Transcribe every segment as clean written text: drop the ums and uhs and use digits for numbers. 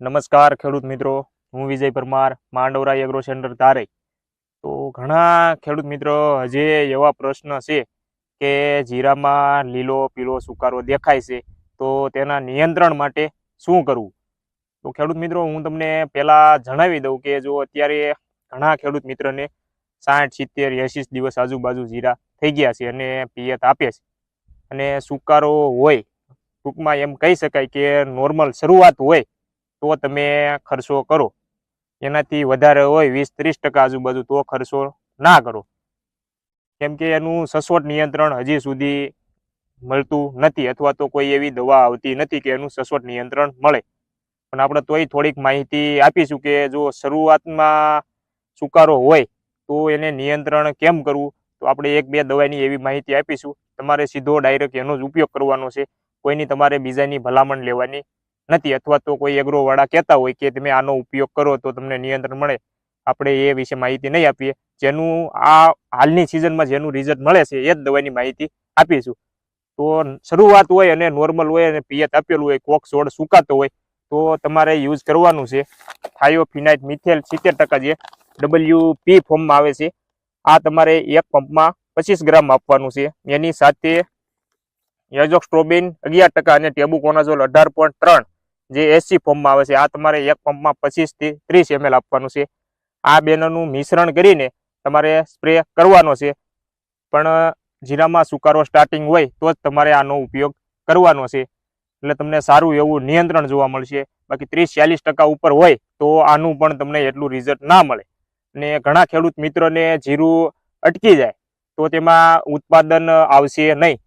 નમસ્કાર ખેડૂત મિત્રો, હું વિજય પરમાર, માંડવરા એગ્રો સેન્ટર ધારે. તો ઘણા ખેડૂત મિત્રો હજી એવા પ્રશ્ન છે કે જીરામાં લીલો પીળો સુકારો દેખાય છે, તો તેના નિયંત્રણ માટે શું કરવું? તો ખેડૂત મિત્રો, હું તમને પહેલા જણાવી દઉં કે જો અત્યારે ઘણા ખેડૂત મિત્રને 60, 70, 80 દિવસ આજુબાજુ જીરા થઈ ગયા છે અને પિયત આપે છે અને સુકારો હોય, ટૂંકમાં એમ કહી શકાય કે નોર્મલ શરૂઆત હોય તો તમે ખર્ચો કરો. એનાથી વધારે હોય 20-30% આજુબાજુ તો ખર્ચો ના કરો, કેમ કે એનું સચોટ નિયંત્રણ હજી સુધી મળતું નથી અથવા તો કોઈ એવી દવા આવતી નથી કે એનું સચોટ નિયંત્રણ મળે. પણ આપણે તોય થોડીક માહિતી આપીશું કે જો શરૂઆતમાં સુકારો હોય તો એને નિયંત્રણ કેમ કરવું. તો આપણે 1-2 દવાની એવી માહિતી આપીશું. તમારે સીધો ડાયરેક્ટ એનો જ ઉપયોગ કરવાનો છે, કોઈની તમારે બીજાની ભલામણ લેવાની નથી. અથવા તો કોઈ એગ્રો વાળા કહેતા હોય કે તમે આનો ઉપયોગ કરો તો તમને નિયંત્રણ મળે, આપણે એ વિશે માહિતી નહીં આપીએ. જેનું આ હાલની સિઝનમાં જેનું રિઝલ્ટ મળે છે એ જ દવાની માહિતી આપીશું. તો શરૂઆત હોય અને નોર્મલ હોય અને પિયત આપેલું હોય, કોક છોડ સુકાતો હોય તો તમારે યુઝ કરવાનું છે થાયોફિનાઇટ મિથેલ 70% જે WP ફોર્મમાં આવે છે. આ તમારે એક પંપમાં 25 ગ્રામ આપવાનું છે. એની સાથે એઝોક્સ્ટ્રોબિન 11% અને ટેબુકોનાઝોલ 18.3 જે SC ફોર્મમાં આવે છે. આ તમારે એક પંપમાં 25 થી 30 ml આપવાનું છે. આ બેનનું મિશ્રણ કરીને તમારે સ્પ્રે કરવાનો છે. પણ જીરામાં સુકારો સ્ટાર્ટિંગ હોય તો જ તમારે આનો ઉપયોગ કરવાનો છે, એટલે તમને સારું એવું નિયંત્રણ જોવા મળશે. બાકી 30-40% ઉપર હોય તો આનું પણ તમને એટલું રિઝલ્ટ ના મળે. અને ઘણા ખેડૂત મિત્રોને જીરું અટકી જાય તો તેમાં ઉત્પાદન આવશે નહીં.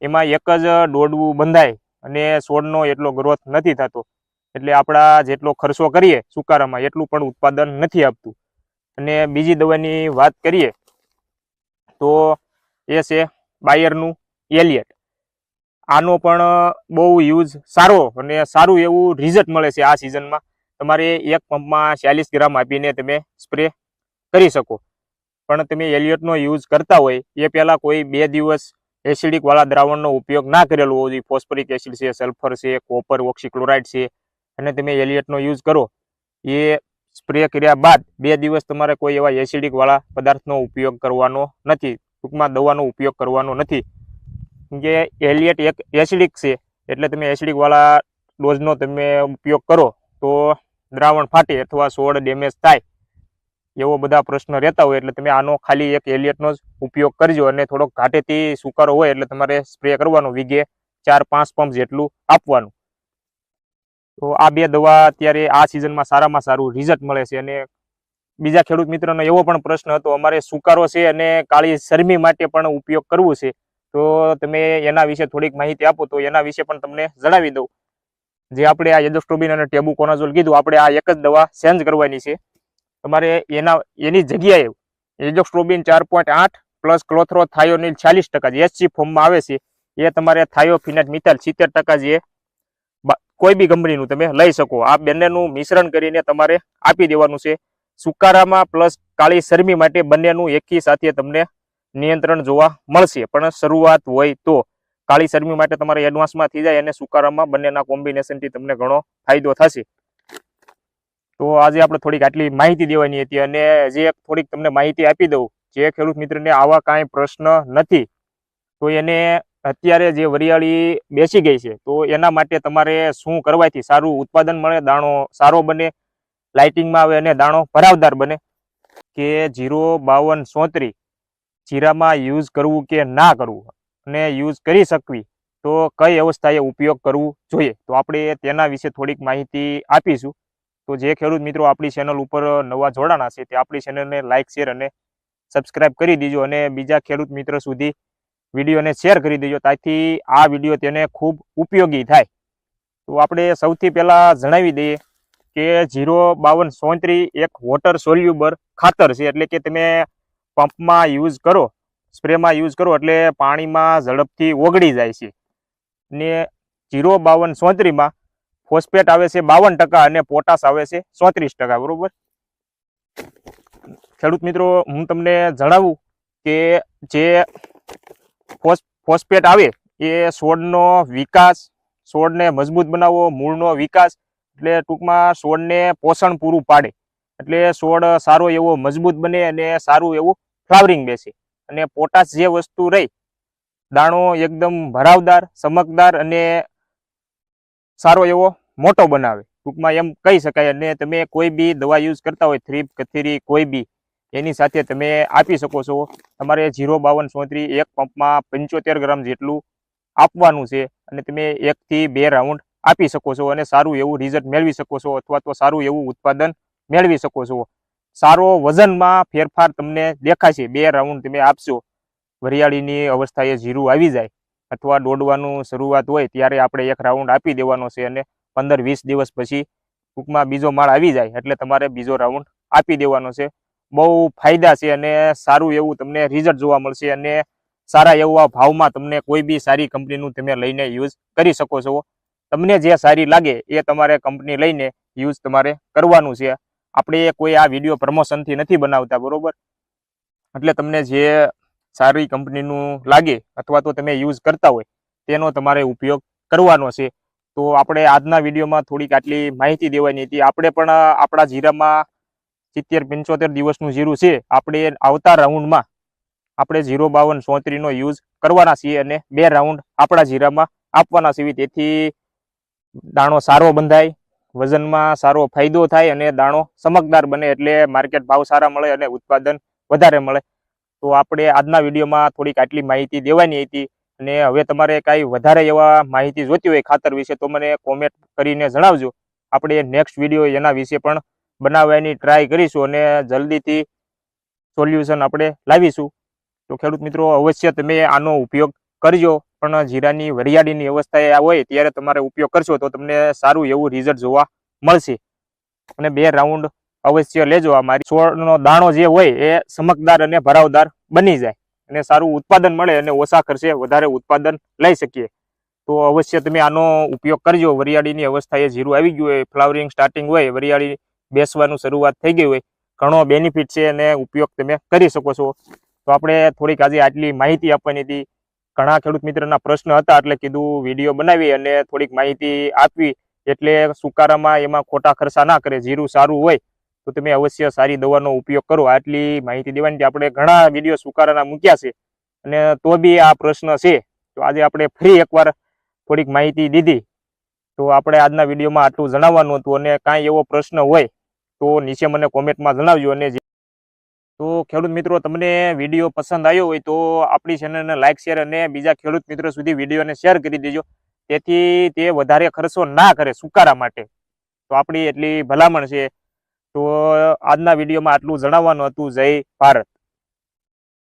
એમાં એક જ દોડવું બંધાય અને છોડનો એટલો ગ્રોથ નથી થતો, એટલે આપણા જેટલો ખર્ચો કરીએ સુકારામાં એટલું પણ ઉત્પાદન નથી આપતું. અને બીજી દવાની વાત કરીએ તો એ છે બાયરનું એલિયટ. આનો પણ બહુ યુઝ સારો અને સારું એવું રિઝલ્ટ મળે છે. આ સિઝનમાં તમારે એક પંપમાં 40 ગ્રામ આપીને તમે સ્પ્રે કરી શકો. પણ તમે એલિયટનો યુઝ કરતા હોય એ પહેલાં કોઈ 2 દિવસ એસિડિક વાળા દ્રાવણનો ઉપયોગ ના કરેલો હોવો જોઈએ. ફોસ્ફરિક એસિડ છે, સલ્ફર છે, કોપર ઓક્સીક્લોરાઇડ છે, અને તમે એલિયટનો યુઝ કરો. એ સ્પ્રે કર્યા બાદ 2 દિવસ તમારે કોઈ એવા એસિડિક વાળા પદાર્થનો ઉપયોગ કરવાનો નથી, ટૂંકમાં દવાનો ઉપયોગ કરવાનો નથી. કે એલિયટ એક એસિડિક છે, એટલે તમે એસિડિક વાળા ડોઝનો તમે ઉપયોગ કરો તો દ્રાવણ ફાટે અથવા છોડ ડેમેજ થાય એવો બધા પ્રશ્ન રહેતા હોય. એટલે તમે આનો ખાલી એક એલિયટનો જ ઉપયોગ કરજો. અને થોડોક ઘાટેથી સુકારો હોય એટલે તમારે સ્પ્રે કરવાનો, વીઘે 4-5 પંપ જેટલું આપવાનું. તો આ 2 દવા અત્યારે આ સિઝનમાં સારામાં સારું રિઝલ્ટ મળે છે. અને બીજા ખેડૂત મિત્રોનો એવો પણ પ્રશ્ન હતો, અમારે સુકારો છે અને કાળી શરમી માટે પણ ઉપયોગ કરવું છે, તો તમે એના વિશે થોડીક માહિતી આપો. તો એના વિશે પણ તમને જણાવી દઉં. જે આપણે આ એઝોસ્ટ્રોબિન અને ટેબુકોનાઝોલ કીધું, આપણે આ એક જ દવા ચેન્જ કરવાની છે. તમારે એની જગ્યાએ એઝોસ્ટ્રોબિન 4.8 પ્લસ ક્લોથ્રોથાયોનિલ 40% જે SC ફોર્મમાં આવે છે એ તમારે થાયોફિનાઇટ મિથાઇલ 70% જે કોઈ બી કંપનીનું તમે લઈ શકો. આ બંનેનું મિશ્રણ કરીને તમારે આપી દેવાનું છે. સુકારામાં પ્લસ કાળી શરમી માટે બંનેનું એકી સાથે તમને નિયંત્રણ જોવા મળશે. પણ શરૂઆત હોય તો કાળી શરમી માટે તમારે એડવાન્સમાં થઈ જાય અને સુકારામાં બંનેના કોમ્બિનેશનથી તમને ઘણો ફાયદો થશે. તો આજે આપણે થોડીક આટલી માહિતી દેવાની હતી. અને જે થોડીક તમને માહિતી આપી દઉં, જે ખેડૂત મિત્રને આવા કાંઈ પ્રશ્ન નથી તો એને અત્યારે જે વરિયાળી બેસી ગઈ છે તો એના માટે તમારે શું કરવાથી સારું ઉત્પાદન મળે, દાણો સારો બને, લાઇટિંગમાં આવે અને દાણો ભરાવદાર બને, કે 05234 જીરામાં યુઝ કરવું કે ના કરવું, અને યુઝ કરી શકવી તો કઈ અવસ્થાએ ઉપયોગ કરવું જોઈએ. તો આપણે તેના વિશે થોડીક માહિતી આપીશું. તો જે ખેડૂત મિત્રો આપણી ચેનલ ઉપર નવા જોડાણા છે તે આપણી ચેનલને લાઇક, શેર અને સબસ્ક્રાઇબ કરી દીજો. અને બીજા ખેડૂત મિત્ર સુધી વિડીયોને શેર કરી દેજો, તાથી આ વિડીયો તેને ખૂબ ઉપયોગી થાય. તો આપણે સૌથી પહેલાં જણાવી દઈએ કે 05234 એક વોટર સોલ્યુબર ખાતર છે. એટલે કે તમે પંપમાં યુઝ કરો, સ્પ્રેમાં યુઝ કરો એટલે પાણીમાં ઝડપથી ઓગળી જાય છે. ને 05234માં ફોસ્ફેટ આવે છે 52% અને પોટાશ આવે છે 34%. બરોબર ખેડૂત મિત્રો, હું તમને જણાવું કે જે ફોસ્ફેટ આવે એ છોડનો વિકાસ, છોડને મજબૂત બનાવવો, મૂળનો વિકાસ એટલે ટૂંકમાં છોડને પોષણ પૂરું પાડે, એટલે છોડ સારો એવો મજબૂત બને અને સારું એવું ફ્લાવરિંગ બેસે. અને પોટાશ જે વસ્તુ રહી, દાણો એકદમ ભરાવદાર, ચમકદાર અને સારો એવો મોટો બનાવે, ટૂંકમાં એમ કહી શકાય. અને તમે કોઈ બી દવા યુઝ કરતા હોય, થ્રીપ, કથીરી, કોઈ બી, એની સાથે તમે આપી શકો છો. તમારે 05234 એક પંપમાં 75 ગ્રામ જેટલું આપવાનું છે અને તમે 1 થી 2 રાઉન્ડ આપી શકો છો અને સારું એવું રિઝલ્ટ મેળવી શકો છો, અથવા તો સારું એવું ઉત્પાદન મેળવી શકો છો. સારો વજનમાં ફેરફાર તમને દેખાશે. 2 રાઉન્ડ તમે આપશો, વરિયાળીની અવસ્થાએ જીરું આવી જાય અથવા દોડવાનું શરૂઆત હોય ત્યારે આપણે 1 રાઉન્ડ આપી દેવાનો છે અને 15-20 દિવસ પછી ટૂંકમાં બીજો માળ આવી જાય એટલે તમારે બીજો રાઉન્ડ આપી દેવાનો છે. બહુ ફાયદા છે અને સારું એવું તમને રિઝલ્ટ જોવા મળશે અને સારા એવા ભાવમાં તમને કોઈ બી સારી કંપનીનું તમે લઈને યુઝ કરી શકો છો. તમને જે સારી લાગે એ તમારે કંપની લઈને યુઝ તમારે કરવાનું છે. આપણે કોઈ આ વિડીયો પ્રમોશનથી નથી બનાવતા, બરોબર? એટલે તમને જે સારી કંપનીનું લાગે અથવા તો તમે યુઝ કરતા હોય તેનો તમારે ઉપયોગ કરવાનો છે. તો આપણે આજના વિડીયોમાં થોડીક આટલી માહિતી દેવાની હતી. આપણે પણ આપણા જીરામાં 70-75 દિવસનું જીરું છે. આપણે આવતા રાઉન્ડમાં આપણે 05234 નો યુઝ કરવાના છીએ અને 2 રાઉન્ડ આપણા જીરામાં આપવાના છીએ. તેથી દાણો સારો બંધાય, વજનમાં સારો ફાયદો થાય અને દાણો ચમકદાર બને, એટલે માર્કેટ ભાવ સારા મળે અને ઉત્પાદન વધારે મળે. તો આપણે આજના વિડીયોમાં થોડીક આટલી માહિતી દેવાની હતી. અને હવે તમારે કાંઈ વધારે એવા માહિતી જોતી હોય ખાતર વિશે તો મને કોમેન્ટ કરીને જણાવજો. આપણે નેક્સ્ટ વિડીયો એના વિશે પણ બનાવવાની ટ્રાય કરીશું અને જલ્દીથી સોલ્યુશન આપણે લાવીશું. તો ખેડૂત મિત્રો, અવશ્ય તમે આનો ઉપયોગ કરજો, પણ જીરાની વરિયાળીની અવસ્થાએ હોય ત્યારે તમારે ઉપયોગ કરશો તો તમને સારું એવું રિઝલ્ટ જોવા મળશે. અને 2 રાઉન્ડ અવશ્ય લેજો. આ મારી છોડનો દાણો જે હોય એ ચમકદાર અને ભરાવદાર બની જાય અને સારું ઉત્પાદન મળે અને ઓછા ખર્ચે વધારે ઉત્પાદન લઈ શકીએ. તો અવશ્ય તમે આનો ઉપયોગ કરજો. વરિયાળીની અવસ્થાએ જીરું આવી ગયું હોય, ફ્લાવરિંગ સ્ટાર્ટિંગ હોય, વરિયાળી બેસવાનું શરૂઆત થઈ ગઈ હોય, ઘણો બેનિફિટ છે અને ઉપયોગ તમે કરી શકો છો. તો આપણે થોડીક આજે આટલી માહિતી આપવાની હતી. ઘણા ખેડૂત મિત્રના પ્રશ્ન હતા એટલે કીધું વિડીયો બનાવી અને થોડીક માહિતી આપવી, એટલે સુકારામાં એમાં ખોટા ખર્ચા ના કરે. જીરું સારું હોય તો તમે અવશ્ય સારી દવાનો ઉપયોગ કરો. આટલી માહિતી દેવાની છે. આપણે ઘણા વિડીયો સુકારાના મૂક્યા છે અને તો બી આ પ્રશ્ન છે. તો આજે આપણે ફરી એકવાર થોડીક માહિતી દીધી. તો આપણે આજના વિડીયોમાં આટલું જણાવવાનું હતું અને કાંઈ એવો પ્રશ્ન હોય તો નીચે મને કોમેન્ટમાં જણાવજો. અને તો ખેડૂત મિત્રો, તમને વિડીયો પસંદ આવ્યો હોય તો આપણી ચેનલને લાઇક, શેર અને બીજા ખેડૂત મિત્રો સુધી વિડીયોને શેર કરી દેજો, તેથી તે વધારે ખર્ચો ના કરે સુકારા માટે. તો આપણી એટલી ભલામણ છે. તો આજના વિડીયોમાં આટલું જણાવવાનું હતું. જય ભારત.